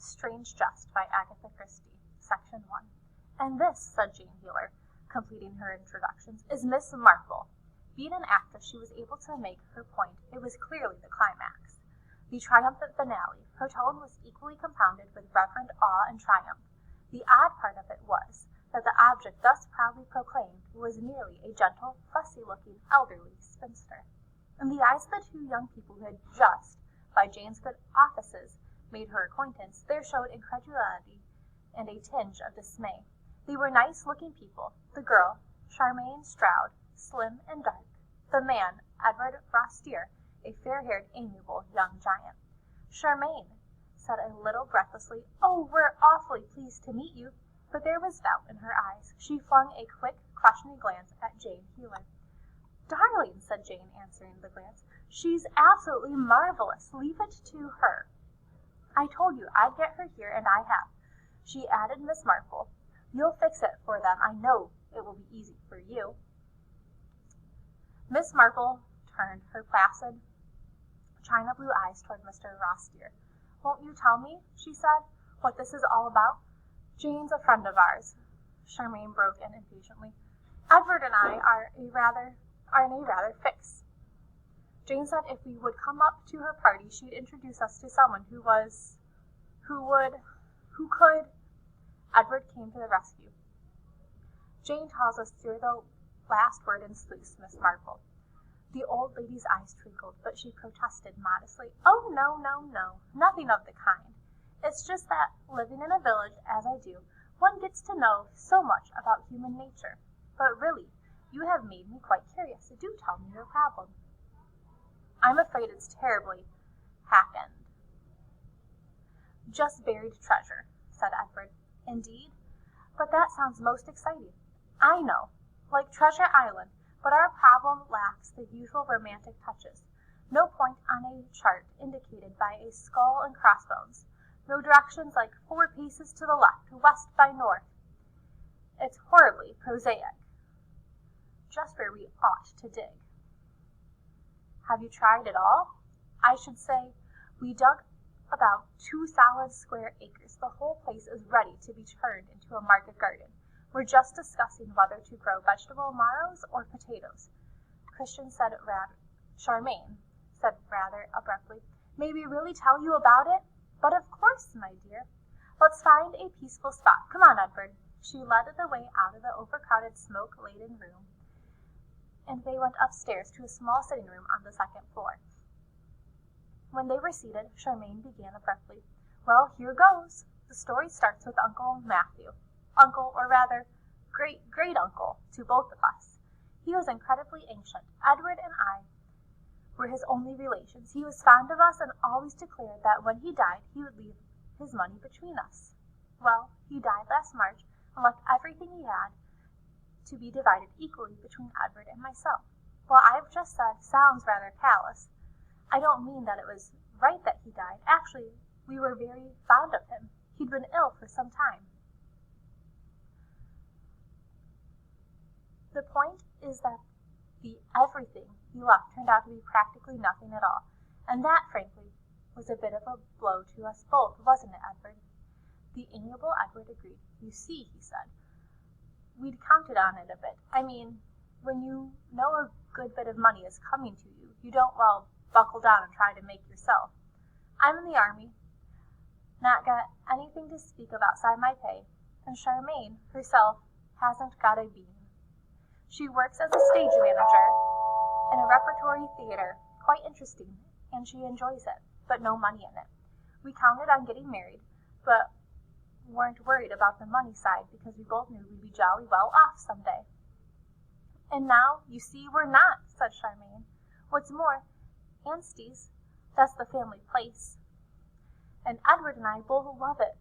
Strange Jest by Agatha Christie, Section 1. And this, said Jane Heeler, completing her introductions, is Miss Marple. Being an actress, she was able to make her point. It was clearly the climax. The triumphant finale. Her tone was equally compounded with reverent awe and triumph. The odd part of it was that the object thus proudly proclaimed was merely a gentle, fussy-looking, elderly spinster. In the eyes of the two young people who had just, by Jane's good offices, made her acquaintance, there showed incredulity and a tinge of dismay. They were nice-looking people. The girl, Charmaine Stroud, slim and dark. The man, Edward Rostier, a fair-haired, amiable young giant. Charmaine said a little breathlessly, "Oh, we're awfully pleased to meet you," but there was doubt in her eyes. She flung a quick, questioning glance at Jane Heeler. "Darling," said Jane, answering the glance, "she's absolutely marvelous. Leave it to her." "I told you I'd get her here, and I have," she added. "Miss Marple, you'll fix it for them. I know it will be easy for you." Miss Marple turned her placid, china-blue eyes toward Mr. Rostier. "Won't you tell me," she said, "what this is all about?" "Jane's a friend of ours," Charmaine broke in impatiently. "Edward and I are in a rather fix. Jane said if we would come up to her party she'd introduce us to someone who could. Edward came to the rescue. "Jane tells us you're the last word in sluice, Miss Marple." The old lady's eyes twinkled, but she protested modestly. "Oh, no, nothing of the kind. It's just that, living in a village as I do, one gets to know so much about human nature. But really, you have made me quite curious. Do tell me your problem." "I'm afraid it's terribly hack-end." "Just buried treasure," said Edward. "Indeed? But that sounds most exciting." "I know, like Treasure Island, but our problem lacks the usual romantic touches. No point on a chart indicated by a skull and crossbones. No directions like 4 paces to the left, west by north. It's horribly prosaic. Just where we ought to dig." "Have you tried it all?" "I should say we dug about 2 solid square acres. The whole place is ready to be turned into a market garden. We're just discussing whether to grow vegetable marrows or potatoes." Charmaine said rather abruptly, "May we really tell you about it?" "But of course, my dear. Let's find a peaceful spot. Come on, Edward." She led the way out of the overcrowded, smoke-laden room, and they went upstairs to a small sitting room on the second floor. When they were seated, Charmaine began abruptly. "Well, here goes. The story starts with Uncle Matthew. Uncle, or rather, great-great-uncle to both of us. He was incredibly ancient. Edward and I were his only relations. He was fond of us and always declared that when he died he would leave his money between us. Well, he died last March and left everything he had to be divided equally between Edward and myself. What I've just said sounds rather callous. I don't mean that it was right that he died. Actually, we were very fond of him. He'd been ill for some time. The point is that the everything he left turned out to be practically nothing at all, and that, frankly, was a bit of a blow to us both, wasn't it, Edward?" The amiable Edward agreed. "You see," he said, "we'd counted on it a bit. I mean, when you know a good bit of money is coming to you, you don't, buckle down and try to make yourself. I'm in the army, not got anything to speak of outside my pay, and Charmaine herself hasn't got a bean. She works as a stage manager in a repertory theater, quite interesting, and she enjoys it, but no money in it. We counted on getting married, but weren't worried about the money side because we both knew we'd be jolly well off someday." "And now, you see, we're not," said Charmaine. "What's more, Anstey's, that's the family place, and Edward and I both love it,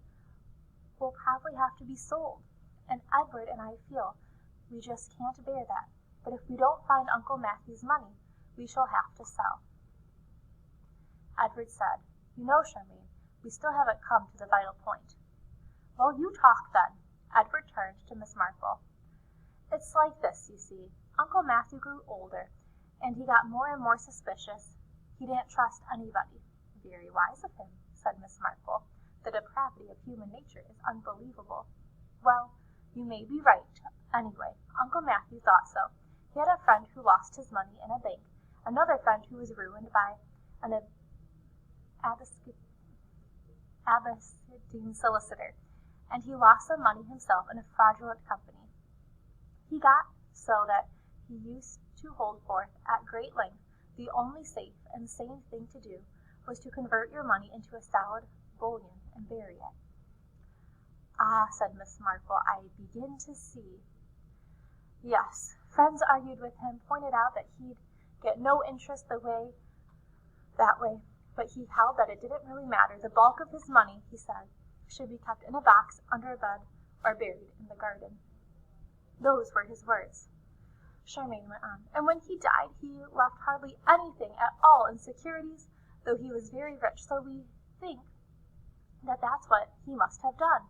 will probably have to be sold, and Edward and I feel we just can't bear that. But if we don't find Uncle Matthew's money, we shall have to sell." Edward said, "You know, Charmaine, we still haven't come to the vital point." "Well, you talk then." Edward turned to Miss Marple. "It's like this, you see. Uncle Matthew grew older, and he got more and more suspicious. He didn't trust anybody." "Very wise of him," said Miss Marple. "The depravity human nature is unbelievable. Well, you may be right. Anyway, Uncle Matthew thought so. He had a friend who lost his money in a bank, another friend who was ruined by an Aberdeen solicitor, and he lost some money himself in a fraudulent company. He got so that he used to hold forth at great length the only safe and sane thing to do was to convert your money into a solid bullion and bury it. Ah, said Miss Marple, I begin to see. Yes, friends argued with him, pointed out that he'd get no interest that way, but he held that it didn't really matter. The bulk of his money, he said, should be kept in a box under a bed or buried in the garden. Those were his words. Charmaine went on, and when he died, he left hardly anything at all in securities, though he was very rich, so we think that that's what he must have done.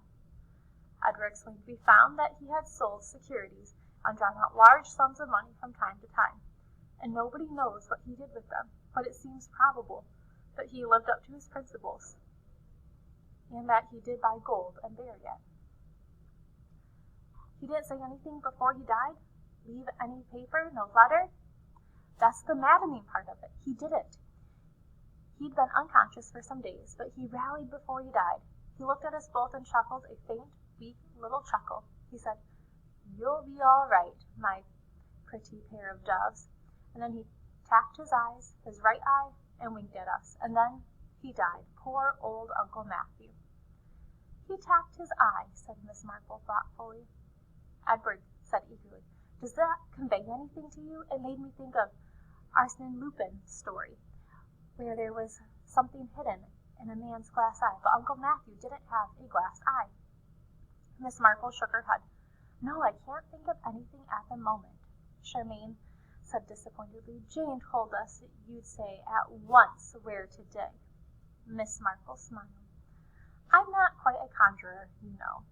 Edward explained. We found that he had sold securities and drawn out large sums of money from time to time, and nobody knows what he did with them, but it seems probable that he lived up to his principles, and that he did buy gold and bury it. He didn't say anything before he died? Leave any paper, no letter? That's the maddening part of it. He did it. He'd been unconscious for some days, but he rallied before he died. He looked at us both and chuckled a faint, weak little chuckle. He said, You'll be all right, my pretty pair of doves. And then he tapped his eyes, his right eye, and winked at us. And then he died. Poor old Uncle Matthew. He tapped his eye, said Miss Marple thoughtfully. Edward said eagerly, Does that convey anything to you? It made me think of Arsène Lupin's story, where there was something hidden in a man's glass eye, but Uncle Matthew didn't have a glass eye. Miss Marple shook her head. No, I can't think of anything at the moment. Charmaine said disappointedly, Jane told us that you'd say at once where to dig. Miss Marple smiled. I'm not quite a conjurer, you know.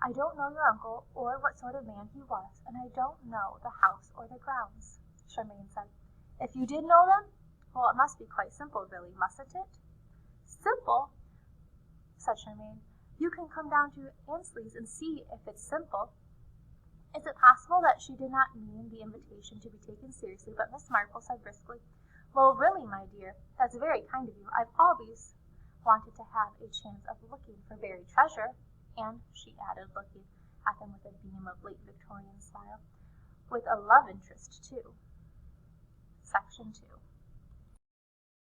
I don't know your uncle or what sort of man he was, and I don't know the house or the grounds, Charmaine said. If you did know them, well, it must be quite simple, really, mustn't it? Simple, said Charmaine. You can come down to Ansley's and see if it's simple. Is it possible that she did not mean the invitation to be taken seriously, but Miss Marple said briskly, Well, really, my dear, that's very kind of you. I've always wanted to have a chance of looking for buried treasure, and, she added, looking at them with a beam of late Victorian style, with a love interest, too. Section 2.